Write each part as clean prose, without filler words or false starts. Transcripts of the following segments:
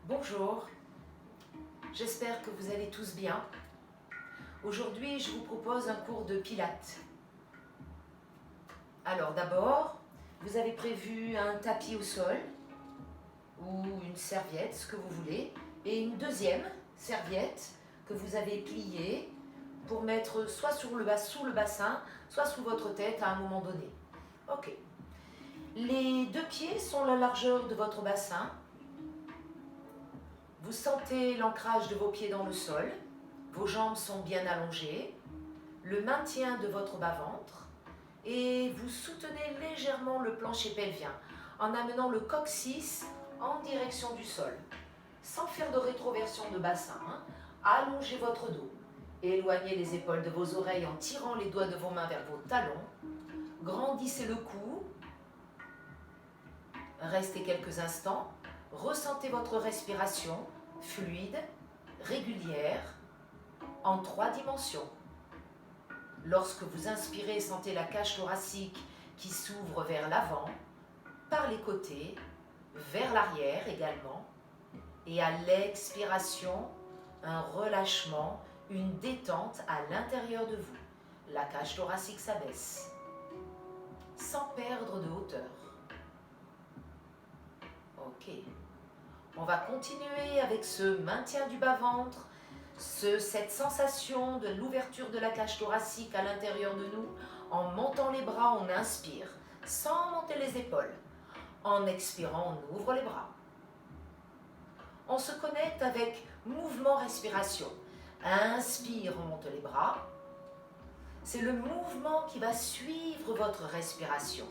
Bonjour, j'espère que vous allez tous bien. Aujourd'hui, je vous propose un cours de pilates. Alors d'abord, vous avez prévu un tapis au sol ou une serviette, ce que vous voulez, et une deuxième serviette que vous avez pliée pour mettre soit sous le bassin, soit sous votre tête à un moment donné. Ok. Les deux pieds sont la largeur de votre bassin. Vous sentez l'ancrage de vos pieds dans le sol, vos jambes sont bien allongées, le maintien de votre bas-ventre et vous soutenez légèrement le plancher pelvien en amenant le coccyx en direction du sol, sans faire de rétroversion de bassin. Allongez votre dos, éloignez les épaules de vos oreilles en tirant les doigts de vos mains vers vos talons, grandissez le cou, restez quelques instants. Ressentez votre respiration fluide, régulière, en 3 dimensions. Lorsque vous inspirez, sentez la cage thoracique qui s'ouvre vers l'avant, par les côtés, vers l'arrière également. Et à l'expiration, un relâchement, une détente à l'intérieur de vous. La cage thoracique s'abaisse, sans perdre de hauteur. Ok. On va continuer avec ce maintien du bas-ventre, cette sensation de l'ouverture de la cage thoracique à l'intérieur de nous. En montant les bras, on inspire, sans monter les épaules. En expirant, on ouvre les bras. On se connecte avec mouvement-respiration. Inspire, on monte les bras. C'est le mouvement qui va suivre votre respiration,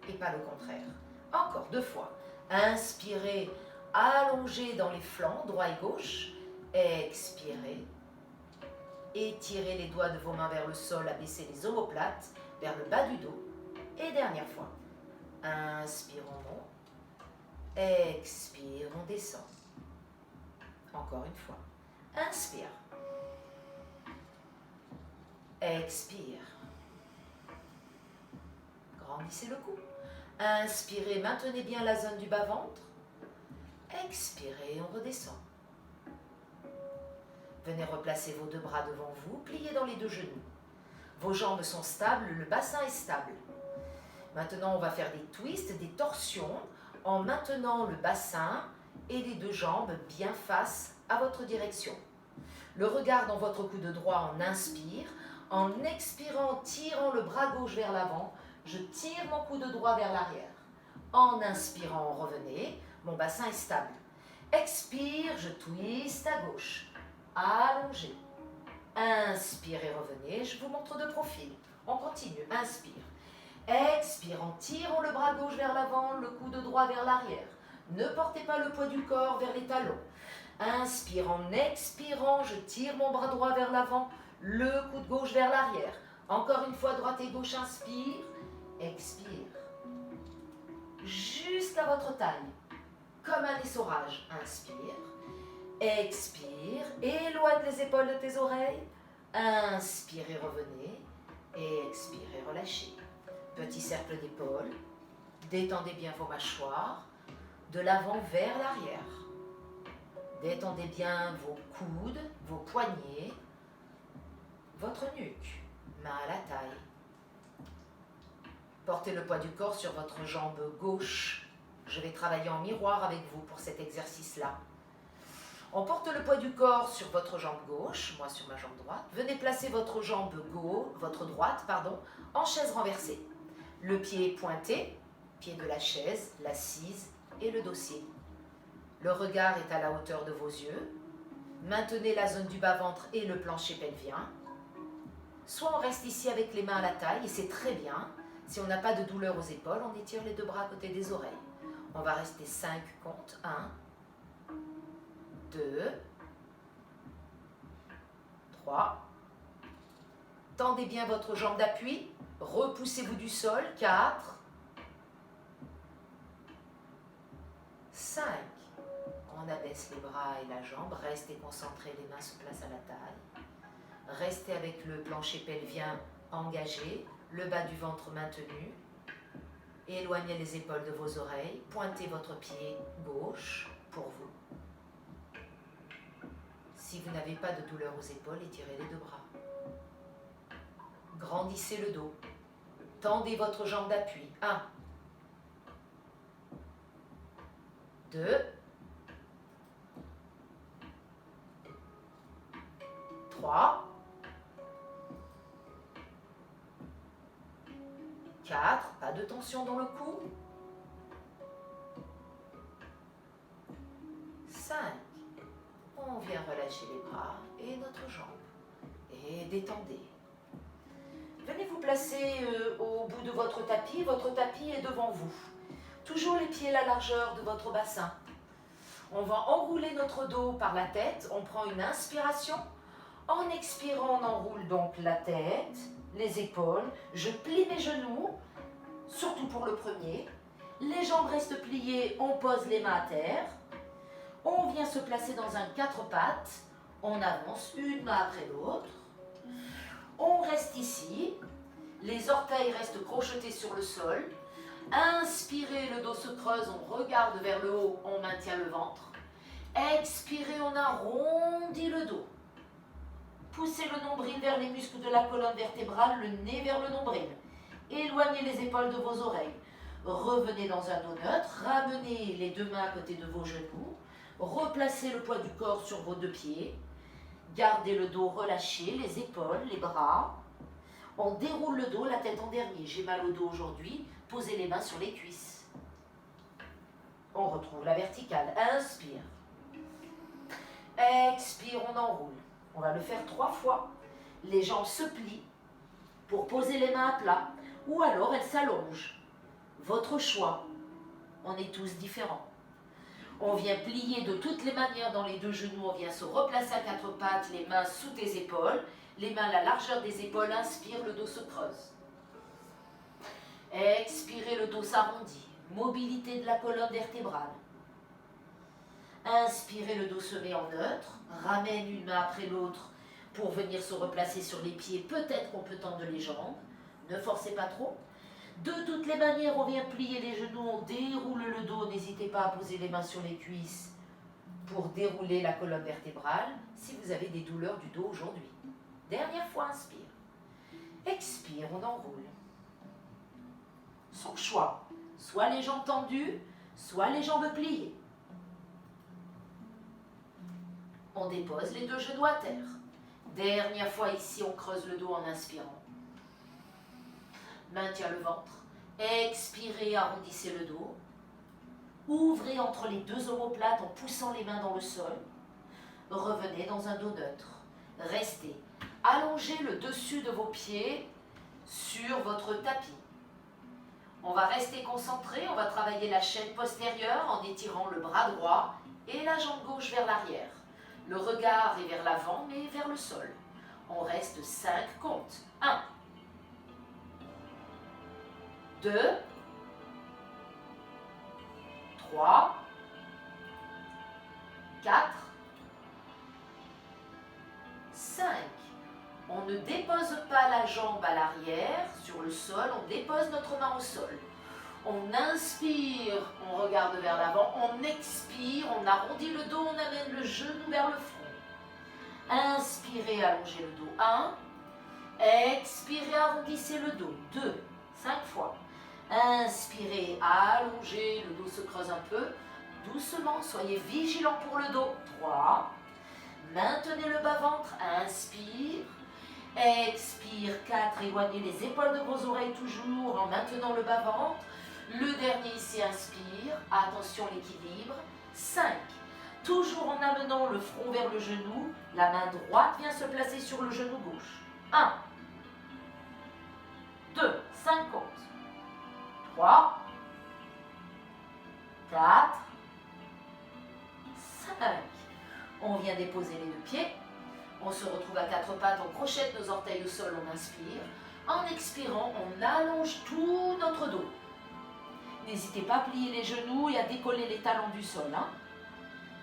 et pas le contraire. Encore 2 fois. Inspirez, allongez dans les flancs, droit et gauche. Expirez. Étirez les doigts de vos mains vers le sol, abaissez les omoplates vers le bas du dos. Et dernière fois. Inspire, on monte. Expire, on descend. Encore une fois. Inspire. Expire. Grandissez le cou. Inspirez, maintenez bien la zone du bas-ventre. Expirez, on redescend. Venez replacer vos 2 bras devant vous, pliez dans les 2 genoux. Vos jambes sont stables, le bassin est stable. Maintenant, on va faire des twists, des torsions, en maintenant le bassin et les 2 jambes bien face à votre direction. Le regard dans votre coude droit, on inspire. En expirant, tirant le bras gauche vers l'avant, je tire mon coude droit vers l'arrière. En inspirant, revenez, mon bassin est stable. Expire, je twiste à gauche. Allongez. Inspirez, revenez, je vous montre de profil. On continue, inspire. Expire en tirant le bras gauche vers l'avant, le coude droit vers l'arrière. Ne portez pas le poids du corps vers les talons. Inspire, en expirant, je tire mon bras droit vers l'avant, le coude gauche vers l'arrière. Encore une fois, droite et gauche, inspire, expire. Jusqu'à votre taille, comme un essorage, inspire. Expire, éloigne les épaules de tes oreilles. Inspirez, revenez. Expirez, relâchez. Petit cercle d'épaule. Détendez bien vos mâchoires. De l'avant vers l'arrière. Détendez bien vos coudes, vos poignets, votre nuque, main à la taille. Portez le poids du corps sur votre jambe gauche. Je vais travailler en miroir avec vous pour cet exercice-là. On porte le poids du corps sur votre jambe gauche, moi sur ma jambe droite. Venez placer votre jambe votre droite, en chaise renversée. Le pied pointé, pied de la chaise, l'assise et le dossier. Le regard est à la hauteur de vos yeux. Maintenez la zone du bas-ventre et le plancher pelvien. Soit on reste ici avec les mains à la taille, et c'est très bien. Si on n'a pas de douleur aux épaules, on étire les 2 bras à côté des oreilles. On va rester 5 comptes. 1, 2, 3. Tendez bien votre jambe d'appui. Repoussez-vous du sol. 4, 5. On abaisse les bras et la jambe. Restez concentrés, les mains se placent à la taille. Restez avec le plancher pelvien engagé, le bas du ventre maintenu. Éloignez les épaules de vos oreilles. Pointez votre pied gauche pour vous. Si vous n'avez pas de douleur aux épaules, étirez les deux bras. Grandissez le dos. Tendez votre jambe d'appui. 1, 2, 3, 4, pas de tension dans le cou. 5, on vient relâcher les bras et notre jambe. Et détendez. Venez vous placer au bout de votre tapis. Votre tapis est devant vous. Toujours les pieds à la largeur de votre bassin. On va enrouler notre dos par la tête. On prend une inspiration. En expirant, on enroule donc la tête, les épaules. Je plie mes genoux, surtout pour le premier. Les jambes restent pliées. On pose les mains à terre. On vient se placer dans un 4 pattes. On avance une main après l'autre. On reste ici, les orteils restent crochetés sur le sol. Inspirez, le dos se creuse, on regarde vers le haut, on maintient le ventre. Expirez, on arrondit le dos. Poussez le nombril vers les muscles de la colonne vertébrale, le nez vers le nombril. Éloignez les épaules de vos oreilles. Revenez dans un dos neutre, ramenez les deux mains à côté de vos genoux. Replacez le poids du corps sur vos deux pieds. Gardez le dos relâché, les épaules, les bras. On déroule le dos, la tête en dernier. J'ai mal au dos aujourd'hui. Posez les mains sur les cuisses. On retrouve la verticale. Inspire. Expire, on enroule. On va le faire 3 fois. Les jambes se plient pour poser les mains à plat. Ou alors elles s'allongent. Votre choix. On est tous différents. On vient plier de toutes les manières dans les deux genoux. On vient se replacer à 4 pattes, les mains sous tes épaules. Les mains à la largeur des épaules. Inspire, le dos se creuse. Expirez, le dos s'arrondit. Mobilité de la colonne vertébrale. Inspirez, le dos se met en neutre. Ramène une main après l'autre pour venir se replacer sur les pieds. Peut-être qu'on peut tendre les jambes. Ne forcez pas trop. De toutes les manières, on vient plier les genoux, on déroule le dos. N'hésitez pas à poser les mains sur les cuisses pour dérouler la colonne vertébrale si vous avez des douleurs du dos aujourd'hui. Dernière fois, inspire. Expire, on enroule. Son choix, soit les jambes tendues, soit les jambes pliées. On dépose les deux genoux à terre. Dernière fois ici, on creuse le dos en inspirant. Maintien le ventre. Expirez, arrondissez le dos. Ouvrez entre les deux omoplates en poussant les mains dans le sol. Revenez dans un dos neutre. Restez. Allongez le dessus de vos pieds sur votre tapis. On va rester concentré. On va travailler la chaîne postérieure en étirant le bras droit et la jambe gauche vers l'arrière. Le regard est vers l'avant, mais vers le sol. On reste 5 comptes. 1, 2, 3, 4, 5. On ne dépose pas la jambe à l'arrière sur le sol, on dépose notre main au sol. On inspire, on regarde vers l'avant, on expire, on arrondit le dos, on amène le genou vers le front. Inspirez, allongez le dos. 1. Expirez, arrondissez le dos. 2. 5 fois. Inspirez, allongez, le dos se creuse un peu. Doucement, soyez vigilants pour le dos. 3. Maintenez le bas-ventre. Inspire. Expire. 4. Éloignez les épaules de vos oreilles toujours en maintenant le bas-ventre. Le dernier ici, inspire. Attention l'équilibre. 5. Toujours en amenant le front vers le genou. La main droite vient se placer sur le genou gauche. 1. 2. 5 comptes. 3, 4, 5. On vient déposer les deux pieds. On se retrouve à 4 pattes, on crochette nos orteils au sol, on inspire. En expirant, on allonge tout notre dos. N'hésitez pas à plier les genoux et à décoller les talons du sol.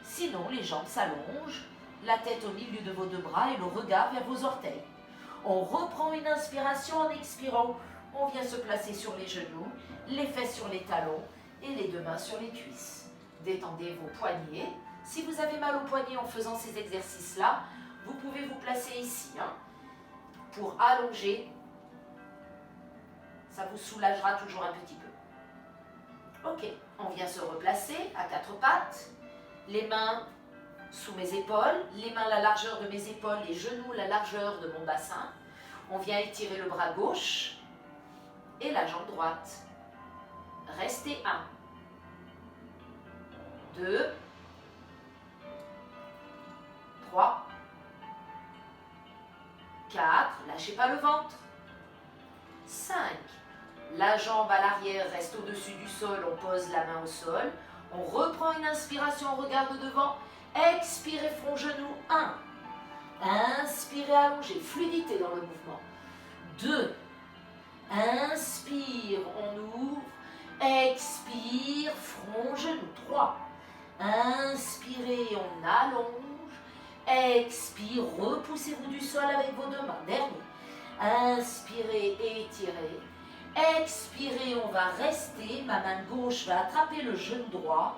Sinon, les jambes s'allongent, la tête au milieu de vos deux bras et le regard vers vos orteils. On reprend une inspiration en expirant. On vient se placer sur les genoux, les fesses sur les talons et les deux mains sur les cuisses. Détendez vos poignets, Si vous avez mal au poignet en faisant ces exercices-là, vous pouvez vous placer ici pour allonger. Ça vous soulagera toujours un petit peu. Ok, on vient se replacer à quatre pattes, les mains sous mes épaules, les mains la largeur de mes épaules, les genoux la largeur de mon bassin. On vient étirer le bras gauche et la jambe droite. Restez 1, 2, 3, 4, lâchez pas le ventre, 5, la jambe à l'arrière reste au-dessus du sol, on pose la main au sol, on reprend une inspiration, on regarde devant, expirez front genou, 1, inspirez allongez, fluidité dans le mouvement, 2, inspire, on ouvre, expire, front genou, 3, inspirez, on allonge, expire, repoussez-vous du sol avec vos deux mains, dernier, inspirez, étirez, expirez, on va rester, ma main gauche va attraper le genou droit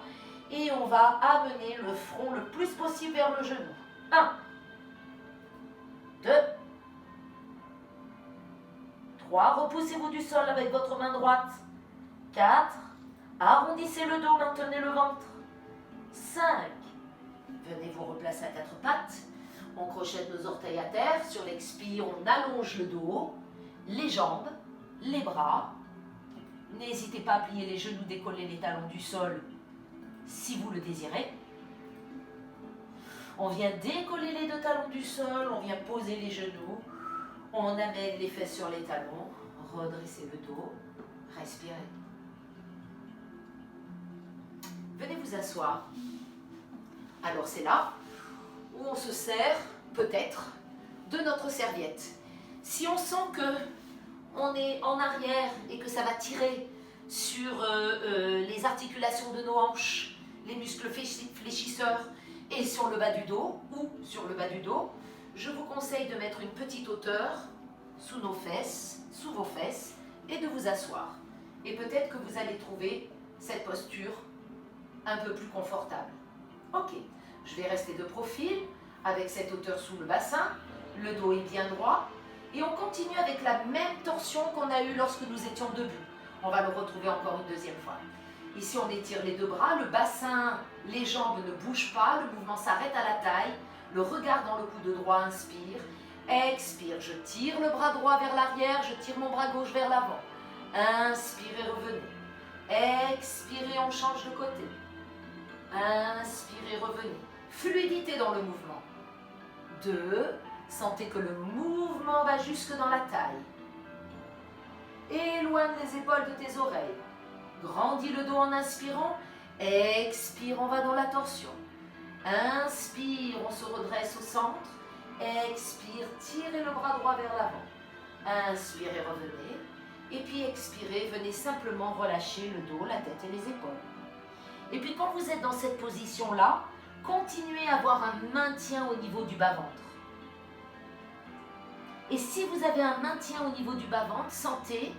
et on va amener le front le plus possible vers le genou. 1, 2, 3, repoussez-vous du sol avec votre main droite. 4, arrondissez le dos, maintenez le ventre. 5, venez vous replacer à quatre pattes. On crochette nos orteils à terre. Sur l'expire, on allonge le dos, les jambes, les bras. N'hésitez pas à plier les genoux, décoller les talons du sol si vous le désirez. On vient décoller les deux talons du sol, on vient poser les genoux. On amène les fesses sur les talons, redressez le dos, respirez. Venez vous asseoir. Alors c'est là où on se sert peut-être de notre serviette. Si on sent que on est en arrière et que ça va tirer sur les articulations de nos hanches, les muscles fléchisseurs et sur le bas du dos ou sur le bas du dos, je vous conseille de mettre une petite hauteur sous nos fesses, sous vos fesses et de vous asseoir. Et peut-être que vous allez trouver cette posture un peu plus confortable. Ok, je vais rester de profil avec cette hauteur sous le bassin, le dos est bien droit et on continue avec la même torsion qu'on a eue lorsque nous étions debout. On va le retrouver encore une deuxième fois. Ici on étire les deux bras, le bassin, les jambes ne bougent pas, le mouvement s'arrête à la taille, le regard dans le coude droit, inspire, expire, je tire le bras droit vers l'arrière, je tire mon bras gauche vers l'avant. Inspirez, revenez. Expirez, on change de côté. Inspirez, revenez. Fluidité dans le mouvement. 2, sentez que le mouvement va jusque dans la taille. Éloigne les épaules de tes oreilles. Grandis le dos en inspirant. Expire, on va dans la torsion. Inspire, on se redresse au centre. Expire, tirez le bras droit vers l'avant. Inspirez, revenez. Et puis expirez, venez simplement relâcher le dos, la tête et les épaules. Et puis quand vous êtes dans cette position-là, continuez à avoir un maintien au niveau du bas-ventre. Et si vous avez un maintien au niveau du bas-ventre, sentez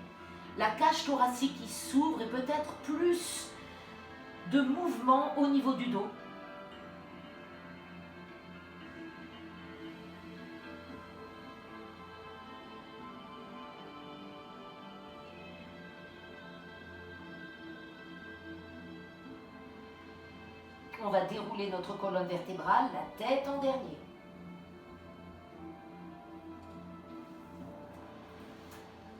la cage thoracique qui s'ouvre et peut-être plus de mouvement au niveau du dos. On va dérouler notre colonne vertébrale, la tête en dernier.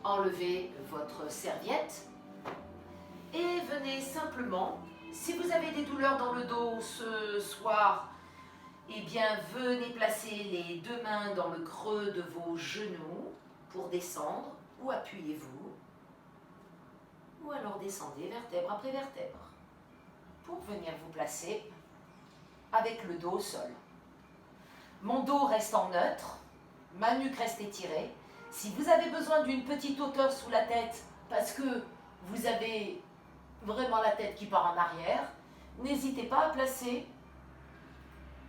Enlevez votre serviette et venez simplement, si vous avez des douleurs dans le dos ce soir, eh bien venez placer les deux mains dans le creux de vos genoux pour descendre ou appuyez-vous ou alors descendez vertèbre après vertèbre pour venir vous placer avec le dos au sol. Mon dos reste en neutre, ma nuque reste étirée. Si vous avez besoin d'une petite hauteur sous la tête parce que vous avez vraiment la tête qui part en arrière, n'hésitez pas à placer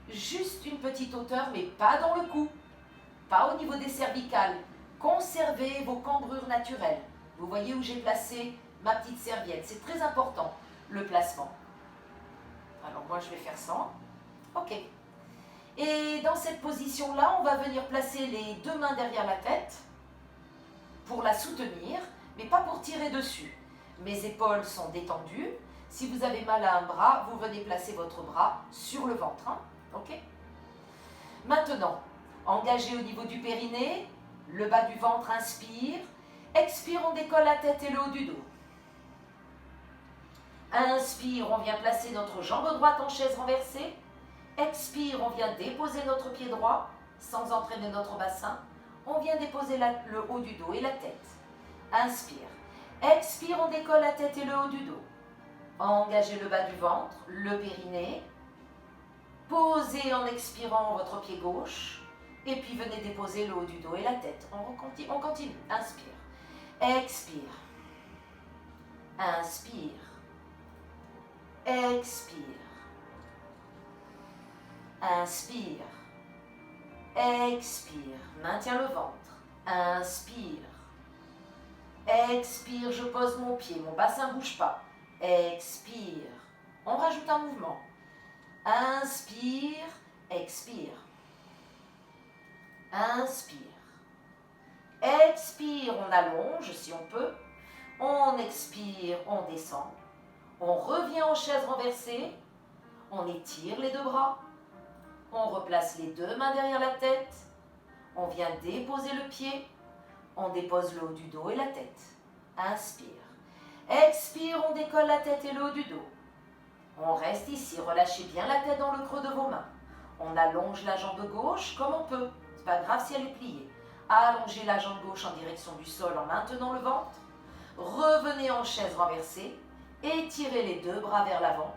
juste une petite hauteur, mais pas dans le cou, pas au niveau des cervicales. Conservez vos cambrures naturelles. Vous voyez où j'ai placé ma petite serviette. C'est très important, le placement. Alors moi, je vais faire ça. Ok. Et dans cette position-là, on va venir placer les deux mains derrière la tête pour la soutenir, mais pas pour tirer dessus. Mes épaules sont détendues. Si vous avez mal à un bras, vous venez placer votre bras sur le ventre. Hein? Ok. Maintenant, engagez au niveau du périnée, le bas du ventre, inspire. Expire, on décolle la tête et le haut du dos. Inspire, on vient placer notre jambe droite en chaise renversée. Expire, on vient déposer notre pied droit sans entraîner notre bassin. On vient déposer le haut du dos et la tête. Inspire. Expire, on décolle la tête et le haut du dos. Engagez le bas du ventre, le périnée. Posez en expirant votre pied gauche. Et puis venez déposer le haut du dos et la tête. On continue. Inspire. Expire. Inspire. Expire. Inspire. Expire. Maintiens le ventre. Inspire. Expire, je pose mon pied, mon bassin ne bouge pas. Expire. On rajoute un mouvement. Inspire, expire. Inspire. Expire, on allonge si on peut. On expire, on descend. On revient en chaise renversée. On étire les deux bras. On replace les deux mains derrière la tête. On vient déposer le pied. On dépose le haut du dos et la tête. Inspire. Expire, on décolle la tête et le haut du dos. On reste ici, relâchez bien la tête dans le creux de vos mains. On allonge la jambe gauche comme on peut. C'est pas grave si elle est pliée. Allongez la jambe gauche en direction du sol en maintenant le ventre. Revenez en chaise renversée. Étirez les deux bras vers l'avant.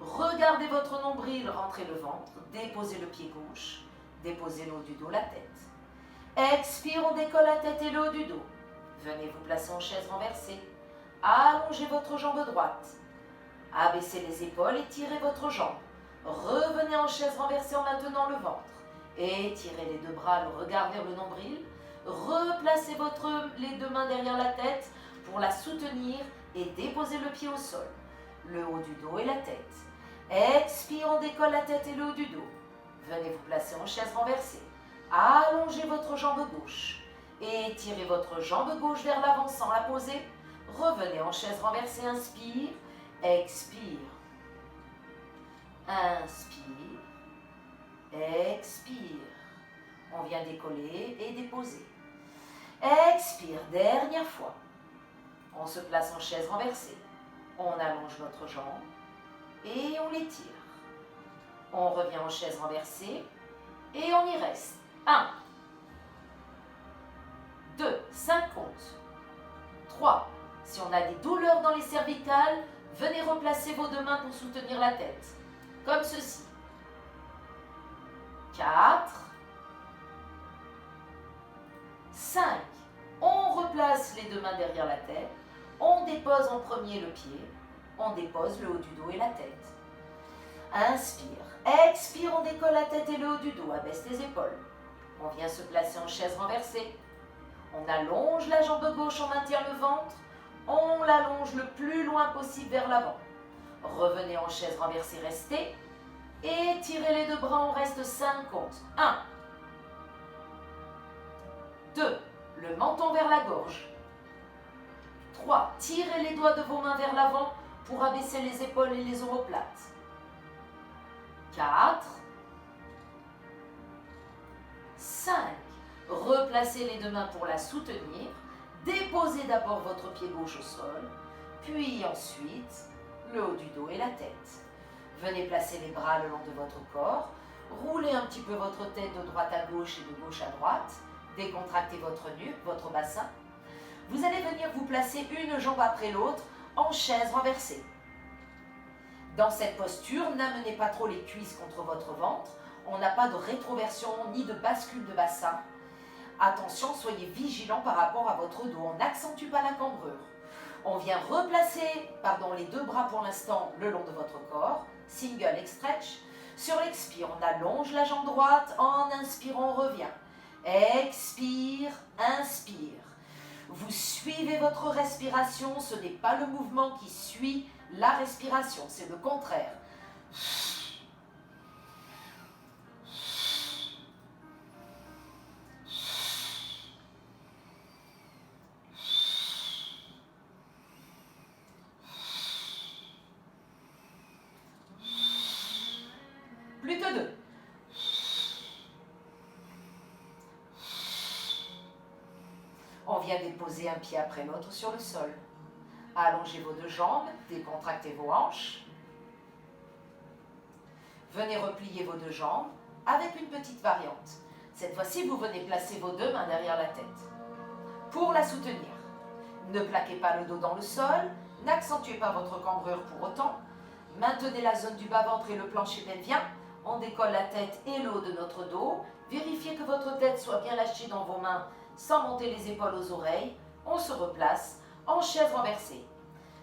Regardez votre nombril, rentrez le ventre. Déposez le pied gauche. Déposez le haut du dos, la tête. Expire, on décolle la tête et le haut du dos. Venez vous placer en chaise renversée. Allongez votre jambe droite. Abaissez les épaules, étirez votre jambe. Revenez en chaise renversée en maintenant le ventre. Étirez les deux bras, le regard vers le nombril. Replacez les deux mains derrière la tête pour la soutenir et déposez le pied au sol. Le haut du dos et la tête. Expire, on décolle la tête et le haut du dos. Venez vous placer en chaise renversée. Allongez votre jambe gauche. Étirez votre jambe gauche vers l'avant sans la poser. Revenez en chaise renversée, inspire. Expire. Inspire. Expire. On vient décoller et déposer. Expire, dernière fois. On se place en chaise renversée. On allonge notre jambe et on l'étire. On revient en chaise renversée et on y reste. 1, 2, 5 comptes. 3. Si on a des douleurs dans les cervicales, venez replacer vos deux mains pour soutenir la tête. Comme ceci. 4. 5. On replace les deux mains derrière la tête. On dépose en premier le pied. On dépose le haut du dos et la tête. Inspire. Expire, on décolle la tête et le haut du dos. Abaisse les épaules. On vient se placer en chaise renversée. On allonge la jambe gauche, on maintient le ventre. On l'allonge le plus loin possible vers l'avant. Revenez en chaise renversée, restez. Étirez les deux bras, on reste 5 comptes. 1. 2. Le menton vers la gorge. 3. Tirez les doigts de vos mains vers l'avant pour abaisser les épaules et les omoplates. 4. 5. Replacez les deux mains pour la soutenir. Déposez d'abord votre pied gauche au sol, puis ensuite le haut du dos et la tête. Venez placer les bras le long de votre corps. Roulez un petit peu votre tête de droite à gauche et de gauche à droite. Décontractez votre nuque, votre bassin. Vous allez venir vous placer une jambe après l'autre en chaise renversée. Dans cette posture, n'amenez pas trop les cuisses contre votre ventre. On n'a pas de rétroversion ni de bascule de bassin. Attention, soyez vigilant par rapport à votre dos. On n'accentue pas la cambrure. On vient replacer les deux bras pour l'instant le long de votre corps. Single leg stretch. Sur l'expire, on allonge la jambe droite. En inspirant, on revient. Expire, inspire. Vous suivez votre respiration. Ce n'est pas le mouvement qui suit la respiration. C'est le contraire. vient déposer un pied après l'autre sur le sol. Allongez vos deux jambes, décontractez vos hanches. Venez replier vos deux jambes avec une petite variante. Cette fois-ci, vous venez placer vos deux mains derrière la tête. Pour la soutenir, ne plaquez pas le dos dans le sol, n'accentuez pas votre cambrure pour autant. Maintenez la zone du bas-ventre et le plancher pelvien. On décolle la tête et le haut de notre dos. Vérifiez que votre tête soit bien lâchée dans vos mains sans monter les épaules aux oreilles. On se replace en chaise renversée.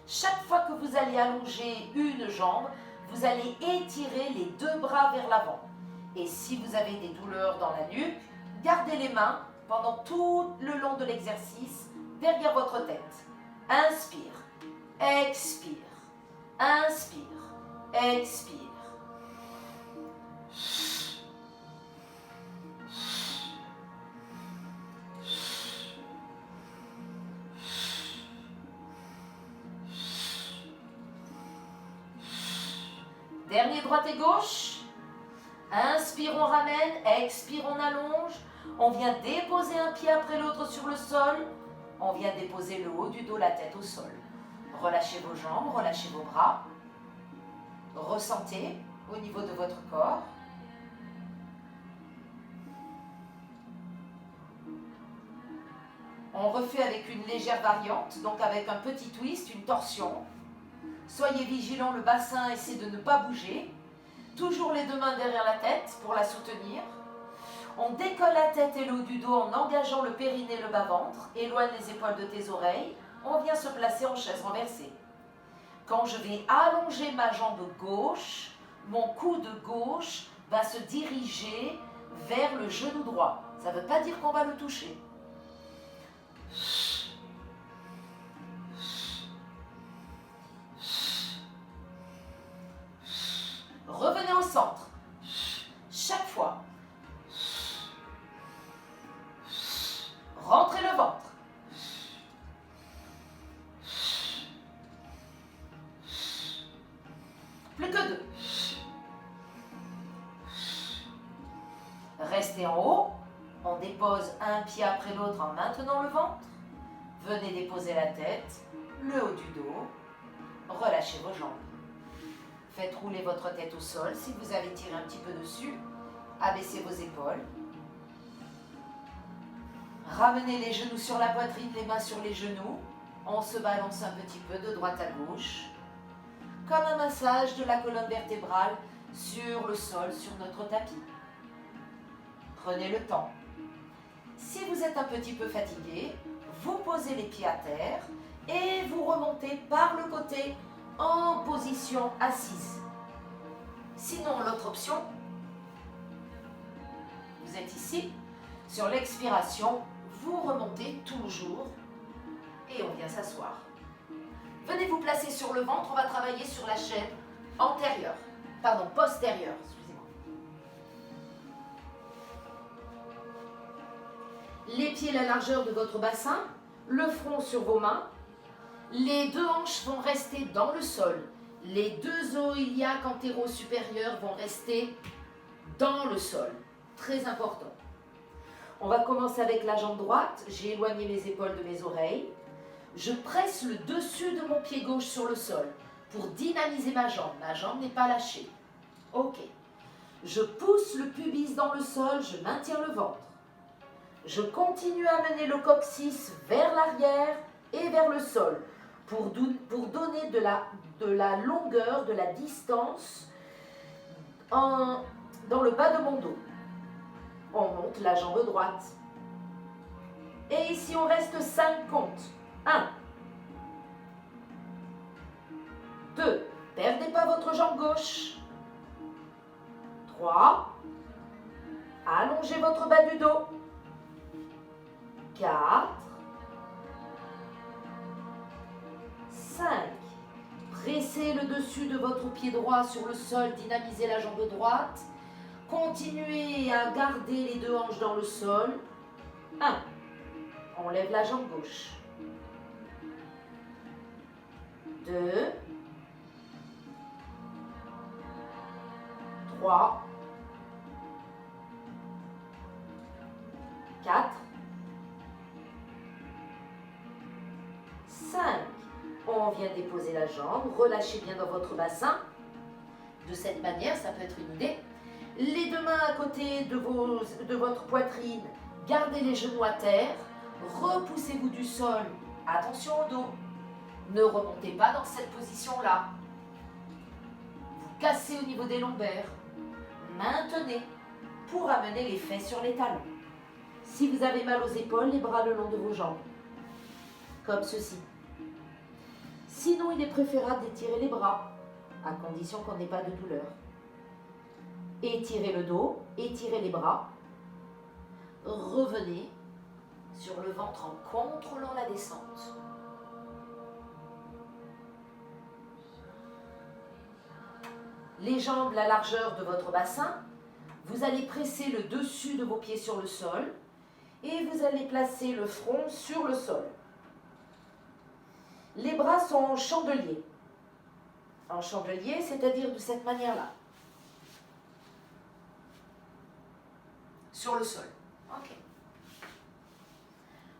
Chaque fois que vous allez allonger une jambe, vous allez étirer les deux bras vers l'avant. Et si vous avez des douleurs dans la nuque, gardez les mains pendant tout le long de l'exercice derrière votre tête. Inspire, expire, inspire, expire. Dernier, droite et gauche. Inspire, on ramène. Expire, on allonge. On vient déposer un pied après l'autre sur le sol. On vient déposer le haut du dos, la tête au sol. Relâchez vos jambes, relâchez vos bras. Ressentez au niveau de votre corps. On refait avec une légère variante, donc avec un petit twist, une torsion. Soyez vigilants, le bassin essaie de ne pas bouger. Toujours les deux mains derrière la tête pour la soutenir. On décolle la tête et le haut du dos en engageant le périnée et le bas-ventre. Éloigne les épaules de tes oreilles. On vient se placer en chaise renversée. Quand je vais allonger ma jambe gauche, mon coude gauche va se diriger vers le genou droit. Ça ne veut pas dire qu'on va le toucher. Revenez au centre. Chaque fois. Rentrez le ventre. Plus que deux. Restez en haut. On dépose un pied après l'autre en maintenant le ventre. Venez déposer la tête, le haut du dos. Relâchez vos jambes. Faites rouler votre tête au sol. Si vous avez tiré un petit peu dessus, abaissez vos épaules. Ramenez les genoux sur la poitrine, les mains sur les genoux. On se balance un petit peu de droite à gauche. Comme un massage de la colonne vertébrale sur le sol, sur notre tapis. Prenez le temps. Si vous êtes un petit peu fatigué, vous posez les pieds à terre et vous remontez par le côté en position assise. Sinon, l'autre option, vous êtes ici, sur l'expiration, vous remontez toujours et on vient s'asseoir. Venez vous placer sur le ventre, on va travailler sur la chaîne postérieure, excusez-moi. Les pieds la largeur de votre bassin, le front sur vos mains. Les deux hanches vont rester dans le sol. Les deux os iliaques antéro supérieurs vont rester dans le sol. Très important. On va commencer avec la jambe droite. J'ai éloigné mes épaules de mes oreilles. Je presse le dessus de mon pied gauche sur le sol pour dynamiser ma jambe. Ma jambe n'est pas lâchée. Ok. Je pousse le pubis dans le sol. Je maintiens le ventre. Je continue à mener le coccyx vers l'arrière et vers le sol. Pour donner de la longueur, de la distance dans le bas de mon dos. On monte la jambe droite. Et ici, on reste 5 comptes. 1. 2. Perdez pas votre jambe gauche. 3. Allongez votre bas du dos. 4. 5. Pressez le dessus de votre pied droit sur le sol, dynamisez la jambe droite. Continuez à garder les deux hanches dans le sol. 1. On lève la jambe gauche. 2. 3. 4. on vient déposer la jambe, relâchez bien dans votre bassin. De cette manière, ça peut être une idée. Les deux mains à côté de votre poitrine, gardez les genoux à terre, repoussez-vous du sol, attention au dos. Ne remontez pas dans cette position-là. Vous cassez au niveau des lombaires. Maintenez pour amener les fesses sur les talons. Si vous avez mal aux épaules, les bras le long de vos jambes. Comme ceci. Sinon, il est préférable d'étirer les bras, à condition qu'on n'ait pas de douleur. Étirez le dos, étirez les bras. Revenez sur le ventre en contrôlant la descente. Les jambes la largeur de votre bassin. Vous allez presser le dessus de vos pieds sur le sol et vous allez placer le front sur le sol. Les bras sont en chandelier. En chandelier, c'est-à-dire de cette manière-là. Sur le sol. Ok.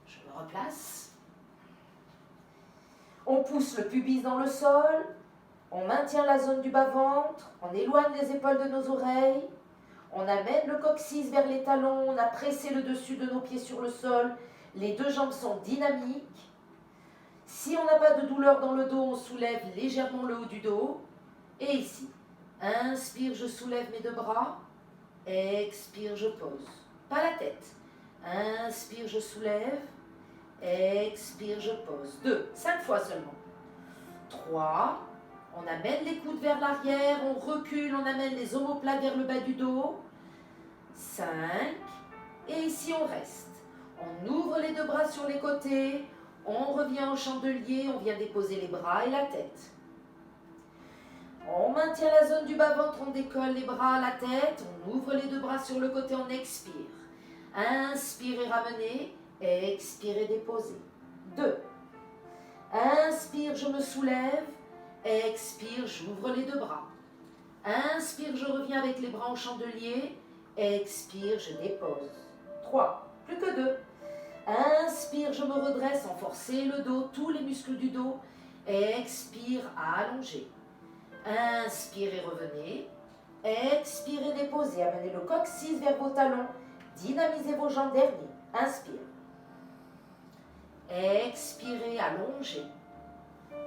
Je me replace. On pousse le pubis dans le sol. On maintient la zone du bas-ventre. On éloigne les épaules de nos oreilles. On amène le coccyx vers les talons. On a pressé le dessus de nos pieds sur le sol. Les deux jambes sont dynamiques. Si on n'a pas de douleur dans le dos, on soulève légèrement le haut du dos. Et ici, inspire, je soulève mes deux bras. Expire, je pose. Pas la tête. Inspire, je soulève. Expire, je pose. 2, 5 fois seulement. 3, on amène les coudes vers l'arrière, on recule, on amène les omoplates vers le bas du dos. 5, et ici on reste. On ouvre les deux bras sur les côtés. On revient au chandelier, on vient déposer les bras et la tête. On maintient la zone du bas-ventre, on décolle les bras à la tête, on ouvre les deux bras sur le côté, on expire. Inspire et ramenez, expire et déposez. 2. Inspire, je me soulève, expire, j'ouvre les deux bras. Inspire, je reviens avec les bras au chandelier, expire, je dépose. 3. Plus que 2. Inspire, je me redresse, enforcez le dos, tous les muscles du dos. Expire, allongez. Inspirez, revenez. Expirez, déposez. Amenez le coccyx vers vos talons. Dynamisez vos jambes, dernier. Inspire. Expirez, allongez.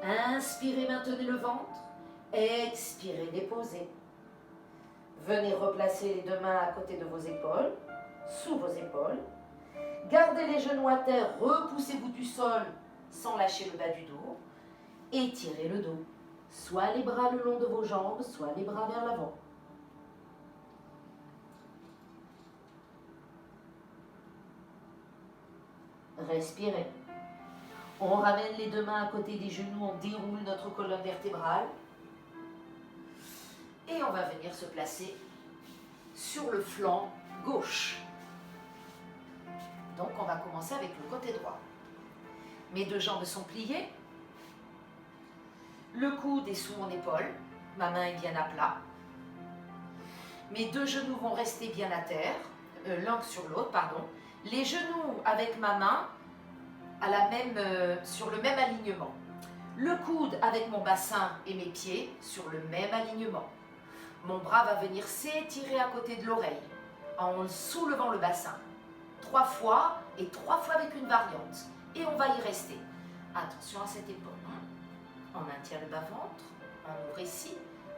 Inspirez, maintenez le ventre. Expirez, déposez. Venez replacer les deux mains à côté de vos épaules, sous vos épaules. Gardez les genoux à terre, repoussez-vous du sol sans lâcher le bas du dos. Étirez le dos. Soit les bras le long de vos jambes, soit les bras vers l'avant. Respirez. On ramène les deux mains à côté des genoux, on déroule notre colonne vertébrale. Et on va venir se placer sur le flanc gauche. Donc on va commencer avec le côté droit. Mes deux jambes sont pliées. Le coude est sous mon épaule. Ma main est bien à plat. Mes deux genoux vont rester bien à terre. L'un sur l'autre, pardon. Les genoux avec ma main sur le même alignement. Le coude avec mon bassin et mes pieds sur le même alignement. Mon bras va venir s'étirer à côté de l'oreille en soulevant le bassin. 3 fois et 3 fois avec une variante. Et on va y rester. Attention à cette épaule. On maintient le bas-ventre. On ouvre ici.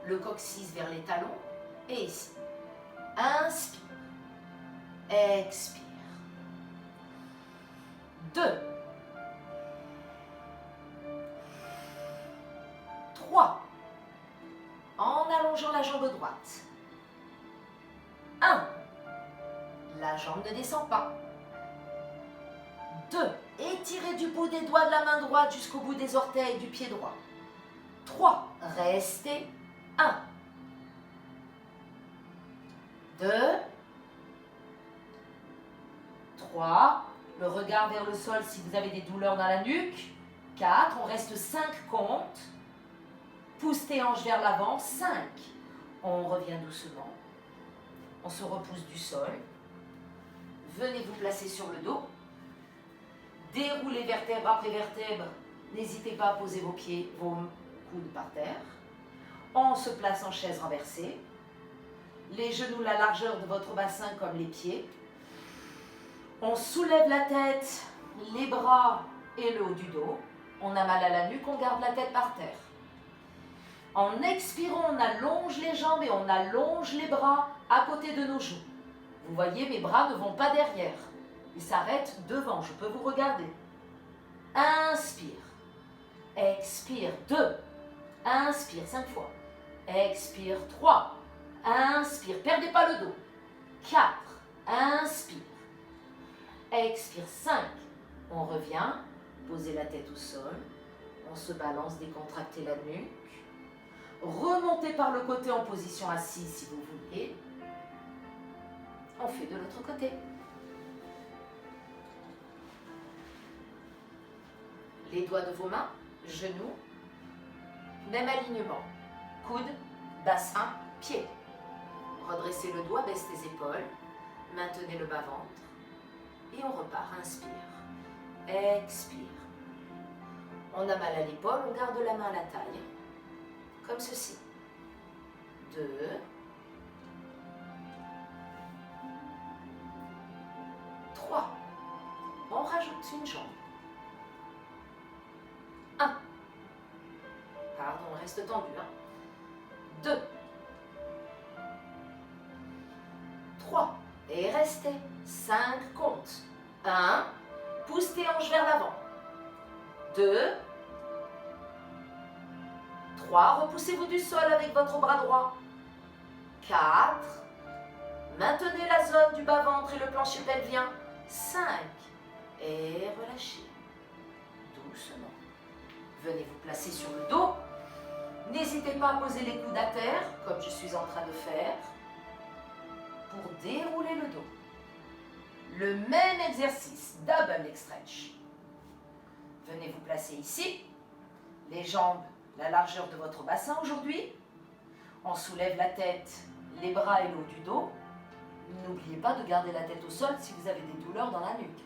Le coccyx vers les talons. Et ici. Inspire. Expire. 2. 3. En allongeant la jambe droite. 1. La jambe ne descend pas. 2. Étirez du bout des doigts de la main droite jusqu'au bout des orteils du pied droit. 3. Restez. 1. 2. 3. Le regard vers le sol si vous avez des douleurs dans la nuque. 4. On reste 5 comptes. Pousse tes hanches vers l'avant. 5. On revient doucement. On se repousse du sol. Venez vous placer sur le dos. Déroulez vertèbre après vertèbre N'hésitez pas à poser vos pieds, vos coudes par terre. On se place en chaise renversée. Les genoux la largeur de votre bassin comme les pieds. On soulève la tête, les bras et le haut du dos. On a mal à la nuque, on garde la tête par terre. En expirant, on allonge les jambes et on allonge les bras à côté de nos joues. Vous voyez, mes bras ne vont pas derrière. Ils s'arrêtent devant, je peux vous regarder. Inspire. Expire, 2. Inspire, 5 fois. Expire, 3. Inspire, perdez pas le dos. 4. Inspire. Expire, 5. On revient, posez la tête au sol. On se balance, décontractez la nuque. Remontez par le côté en position assise si vous voulez. On fait de l'autre côté. Les doigts de vos mains, genoux, même alignement. Coude, bassin, pied. Redressez le doigt, baisse les épaules. Maintenez le bas-ventre. Et on repart. Inspire. Expire. On a mal à l'épaule, on garde la main à la taille. Comme ceci. 2. 3. On rajoute une jambe. 1. Pardon, on reste tendu. 2. 3. Et restez. 5 comptes. 1. Pousse tes hanches vers l'avant. 2. 3. Repoussez-vous du sol avec votre bras droit. 4. Maintenez la zone du bas-ventre et le plancher pelvien. 5. Et relâchez. Doucement. Venez vous placer sur le dos. N'hésitez pas à poser les coudes à terre, comme je suis en train de faire, pour dérouler le dos. Le même exercice, double leg stretch. Venez vous placer ici. Les jambes, la largeur de votre bassin aujourd'hui. On soulève la tête, les bras et le haut du dos. N'oubliez pas de garder la tête au sol si vous avez des douleurs dans la nuque.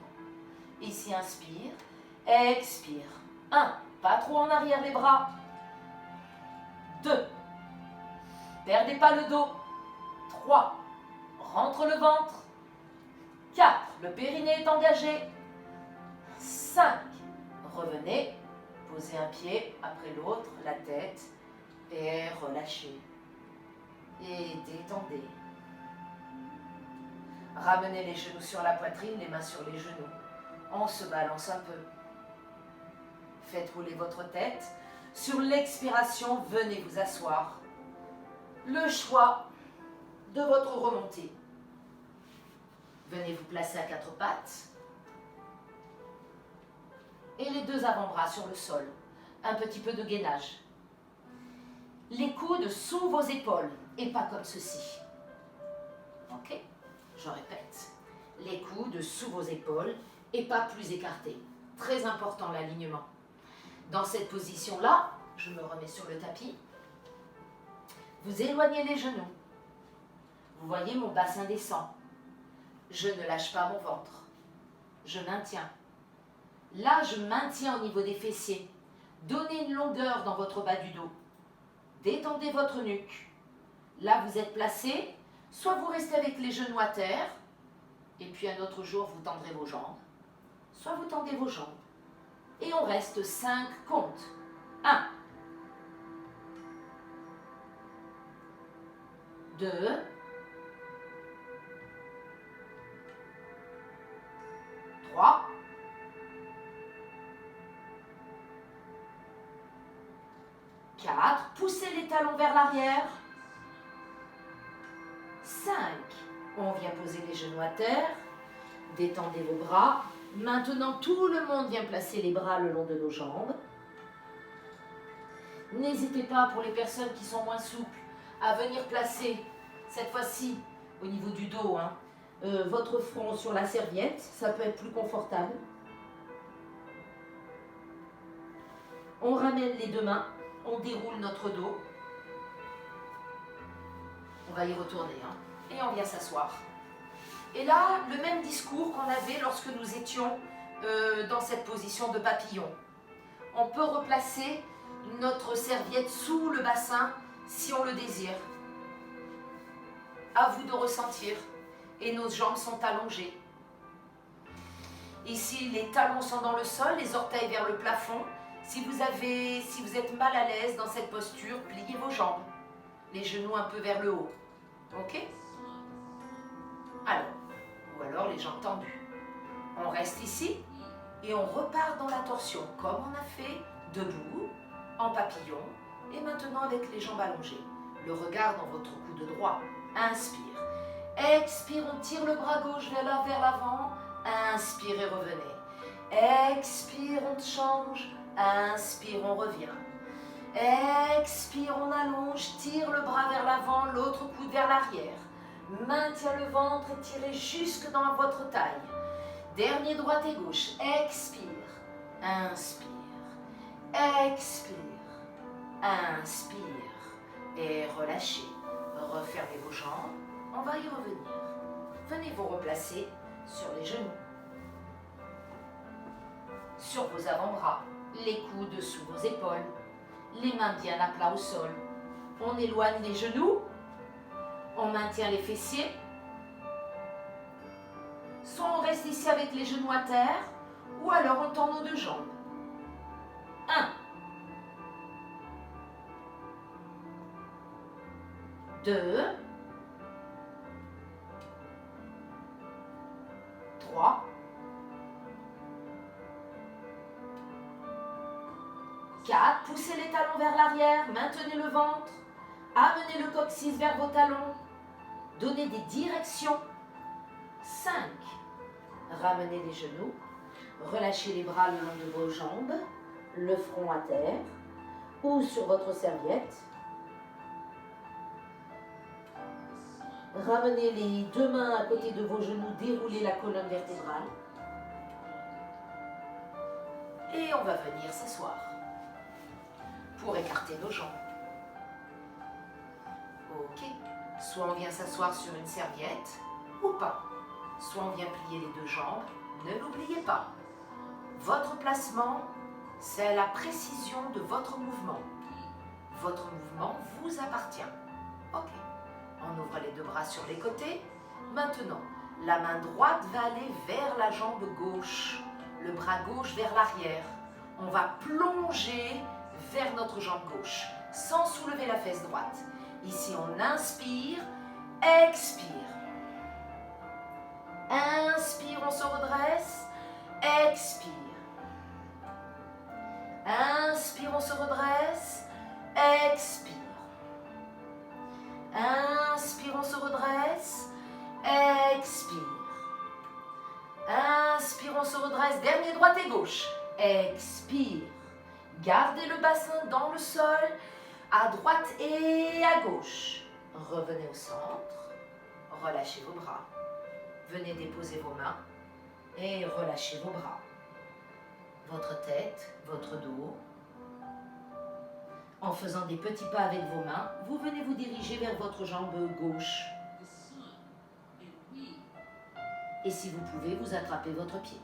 Ici, inspire, expire. 1. Pas trop en arrière les bras. 2. Perdez pas le dos. 3. Rentre le ventre. 4. Le périnée est engagé. 5. Revenez. Posez un pied après l'autre, la tête. Et relâchez. Et détendez. Ramenez les genoux sur la poitrine, les mains sur les genoux. On se balance un peu. Faites rouler votre tête. Sur l'expiration, venez vous asseoir. Le choix de votre remontée. Venez vous placer à 4 pattes. Et les 2 avant-bras sur le sol. Un petit peu de gainage. Les coudes sous vos épaules et pas comme ceci. Ok? Je répète. Les coudes sous vos épaules et pas plus écartés. Très important l'alignement. Dans cette position-là, je me remets sur le tapis. Vous éloignez les genoux. Vous voyez, mon bassin descend. Je ne lâche pas mon ventre. Je maintiens. Là, je maintiens au niveau des fessiers. Donnez une longueur dans votre bas du dos. Détendez votre nuque. Là, vous êtes placé. Soit vous restez avec les genoux à terre. Et puis un autre jour, vous tendrez vos jambes. Soit vous tendez vos jambes. Et on reste 5 comptes. 1. 2. 3. 4. Poussez les talons vers l'arrière. 5. On vient poser les genoux à terre. Détendez vos bras. Maintenant, tout le monde vient placer les bras le long de nos jambes. N'hésitez pas, pour les personnes qui sont moins souples, à venir placer, cette fois-ci, au niveau du dos, votre front sur la serviette. Ça peut être plus confortable. On ramène les 2 mains. On déroule notre dos. On va y retourner. Et on vient s'asseoir. Et là, le même discours qu'on avait lorsque nous étions dans cette position de papillon. On peut replacer notre serviette sous le bassin si on le désire. À vous de ressentir. Et nos jambes sont allongées. Ici, les talons sont dans le sol, les orteils vers le plafond. Si vous êtes mal à l'aise dans cette posture, pliez vos jambes. Les genoux un peu vers le haut. Ok? Alors les jambes tendues. On reste ici et on repart dans la torsion, comme on a fait debout, en papillon, et maintenant avec les jambes allongées. Le regard dans votre coude droit. Inspire. Expire, on tire le bras gauche vers l'avant. Inspire et revenez. Expire, on change. Inspire, on revient. Expire, on allonge, tire le bras vers l'avant, l'autre coude vers l'arrière. Maintiens le ventre et tirez jusque dans votre taille. Dernier droite et gauche. Expire. Inspire. Expire. Inspire. Et relâchez. Refermez vos jambes. On va y revenir. Venez vous replacer sur les genoux. Sur vos avant-bras. Les coudes sous vos épaules. Les mains bien à plat au sol. On éloigne les genoux. On maintient les fessiers. Soit on reste ici avec les genoux à terre, ou alors on tend nos deux jambes. 1. 2. 3. 4. Poussez les talons vers l'arrière, maintenez le ventre, amenez le coccyx vers vos talons, donnez des directions. 5. Ramenez les genoux, relâchez les bras le long de vos jambes, le front à terre ou sur votre serviette. Ramenez les deux mains à côté de vos genoux, déroulez la colonne vertébrale. Et on va venir s'asseoir pour écarter nos jambes. Ok, soit on vient s'asseoir sur une serviette ou pas. Soit on vient plier les deux jambes, ne l'oubliez pas. Votre placement, c'est la précision de votre mouvement. Votre mouvement vous appartient. Ok, on ouvre les deux bras sur les côtés. Maintenant, la main droite va aller vers la jambe gauche, le bras gauche vers l'arrière. On va plonger vers notre jambe gauche, sans soulever la fesse droite. Ici, on inspire, expire. Inspire, on se redresse, expire. Inspire, on se redresse, expire. Inspire, on se redresse, expire. Inspire, on se redresse, dernier droite et gauche, expire. Gardez le bassin dans le sol, à droite et à gauche. Revenez au centre, relâchez vos bras. Venez déposer vos mains et relâchez vos bras. Votre tête, votre dos. En faisant des petits pas avec vos mains, vous venez vous diriger vers votre jambe gauche. Et si vous pouvez, vous attrapez votre pied.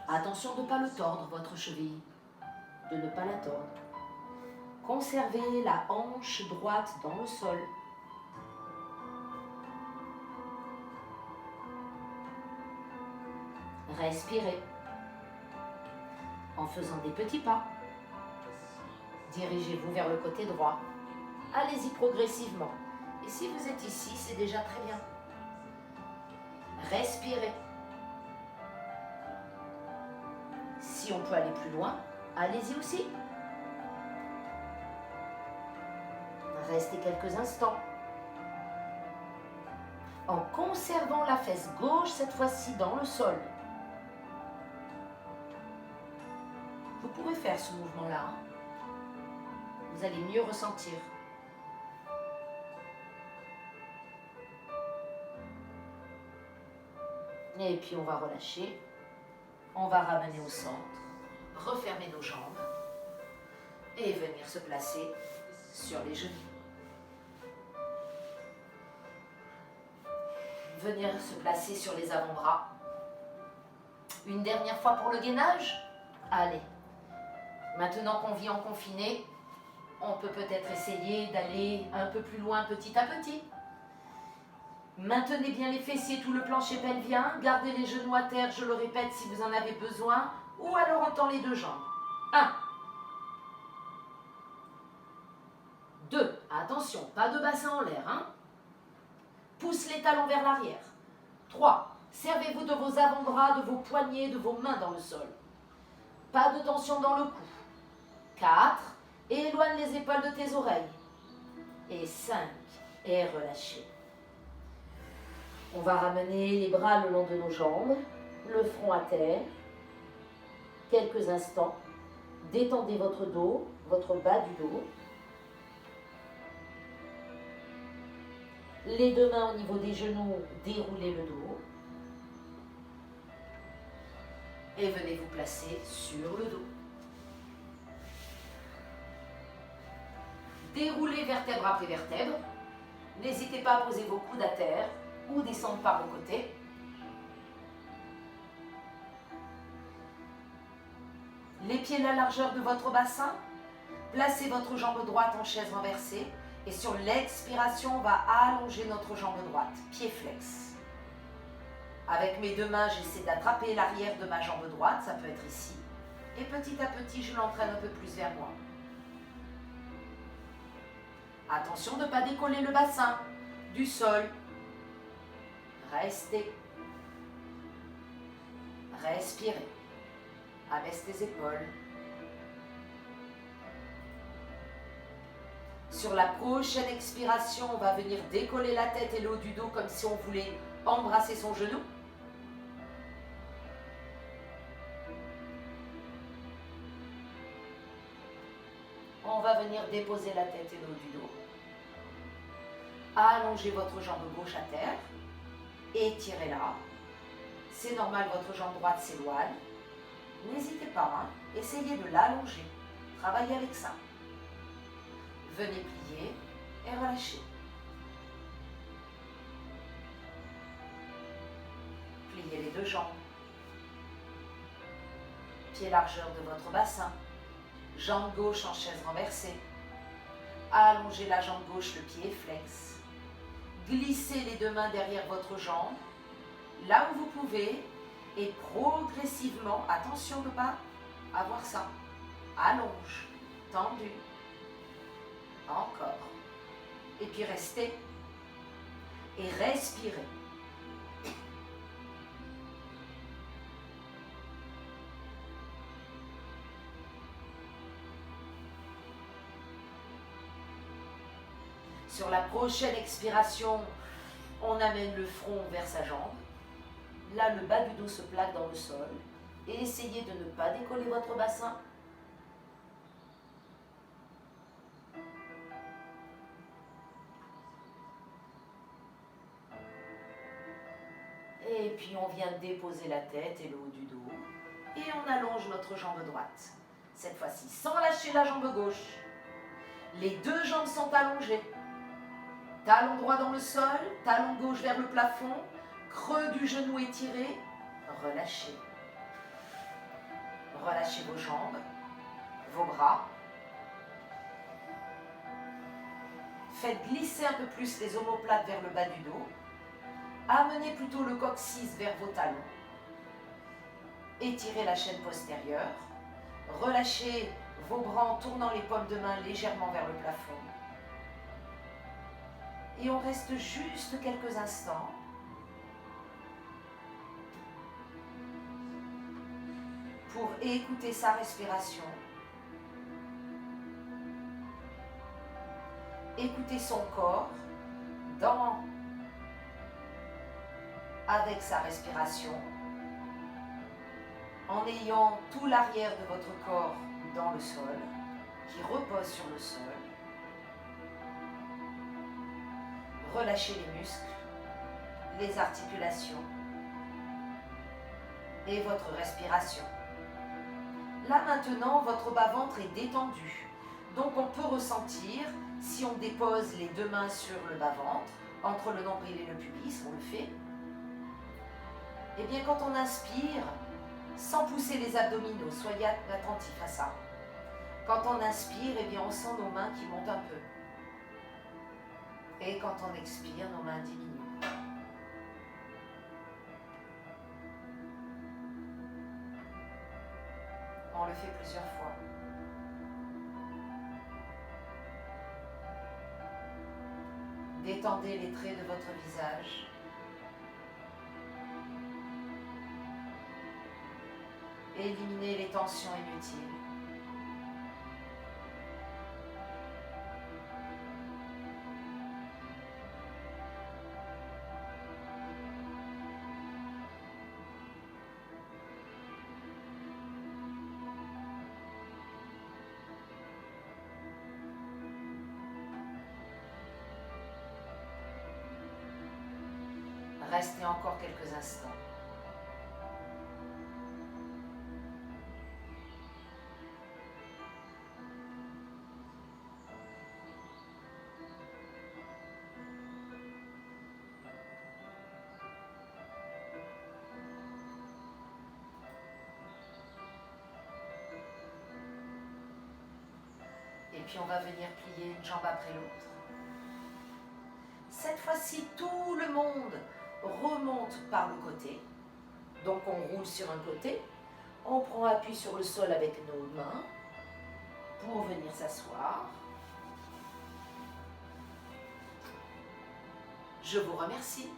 Attention de ne pas le tordre, votre cheville. De ne pas la tordre. Conservez la hanche droite dans le sol. Respirez. En faisant des petits pas. Dirigez-vous vers le côté droit. Allez-y progressivement. Et si vous êtes ici, c'est déjà très bien. Respirez. Si on peut aller plus loin, allez-y aussi. Restez quelques instants. En conservant la fesse gauche, cette fois-ci dans le sol. Vous pouvez faire ce mouvement-là. Vous allez mieux ressentir. Et puis on va relâcher. On va ramener au centre. Refermer nos jambes. Et venir se placer sur les genoux. Venir se placer sur les avant-bras. Une dernière fois pour le gainage. Allez. Maintenant qu'on vit en confiné, on peut peut-être essayer d'aller un peu plus loin petit à petit. Maintenez bien les fessiers, tout le plancher pelvien, gardez les genoux à terre, je le répète si vous en avez besoin, ou alors on tend les 2 jambes. 1. 2. Attention, pas de bassin en l'air. Hein. Pousse les talons vers l'arrière. 3. Servez-vous de vos avant-bras, de vos poignets, de vos mains dans le sol. Pas de tension dans le cou. 4. Éloigne les épaules de tes oreilles. Et 5. Et relâchez. On va ramener les bras le long de nos jambes, le front à terre. Quelques instants. Détendez votre dos, votre bas du dos. Les 2 mains au niveau des genoux, déroulez le dos. Et venez vous placer sur le dos. Déroulez vertèbre après vertèbre. N'hésitez pas à poser vos coudes à terre ou descendre par vos côtés. Les pieds à la largeur de votre bassin. Placez votre jambe droite en chaise renversée. Et sur l'expiration, on va allonger notre jambe droite, pied flex. Avec mes 2 mains, j'essaie d'attraper l'arrière de ma jambe droite, ça peut être ici. Et petit à petit, je l'entraîne un peu plus vers moi. Attention de ne pas décoller le bassin du sol. Restez. Respirez. Abaisse tes épaules. Sur la prochaine expiration, on va venir décoller la tête et le haut du dos comme si on voulait embrasser son genou. On va venir déposer la tête et le haut du dos. Allongez votre jambe gauche à terre. Étirez-la. C'est normal, votre jambe droite s'éloigne. N'hésitez pas, hein, essayez de l'allonger. Travaillez avec ça. Venez plier et relâcher. Pliez les 2 jambes. Pied largeur de votre bassin. Jambe gauche en chaise renversée. Allongez la jambe gauche, le pied flex. Glissez les 2 mains derrière votre jambe, là où vous pouvez, et progressivement, attention de ne pas avoir ça. Allonge, tendu. Encore. Et puis restez. Et respirez. Sur la prochaine expiration, on amène le front vers sa jambe. Là, le bas du dos se plaque dans le sol. Et essayez de ne pas décoller votre bassin. Et puis on vient déposer la tête et le haut du dos. Et on allonge notre jambe droite. Cette fois-ci, sans lâcher la jambe gauche. Les 2 jambes sont allongées. Talon droit dans le sol, talon gauche vers le plafond, creux du genou étiré, relâchez. Relâchez vos jambes, vos bras. Faites glisser un peu plus les omoplates vers le bas du dos. Amenez plutôt le coccyx vers vos talons. Étirez la chaîne postérieure. Relâchez vos bras en tournant les paumes de main légèrement vers le plafond. Et on reste juste quelques instants. Pour écouter sa respiration. Écouter son corps avec sa respiration, en ayant tout l'arrière de votre corps dans le sol, qui repose sur le sol. Relâchez les muscles, les articulations et votre respiration. Là maintenant, votre bas-ventre est détendu. Donc on peut ressentir, si on dépose les 2 mains sur le bas-ventre, entre le nombril et le pubis, on le fait. Et bien quand on inspire, sans pousser les abdominaux, soyez attentifs à ça. Quand on inspire, eh bien, on sent nos mains qui montent un peu. Et quand on expire, nos mains diminuent. On le fait plusieurs fois. Détendez les traits de votre visage. Éliminez les tensions inutiles. Restez encore quelques instants. Et puis on va venir plier une jambe après l'autre. Cette fois-ci, tout le monde remonte par le côté. Donc on roule sur un côté. On prend appui sur le sol avec nos mains pour venir s'asseoir. Je vous remercie.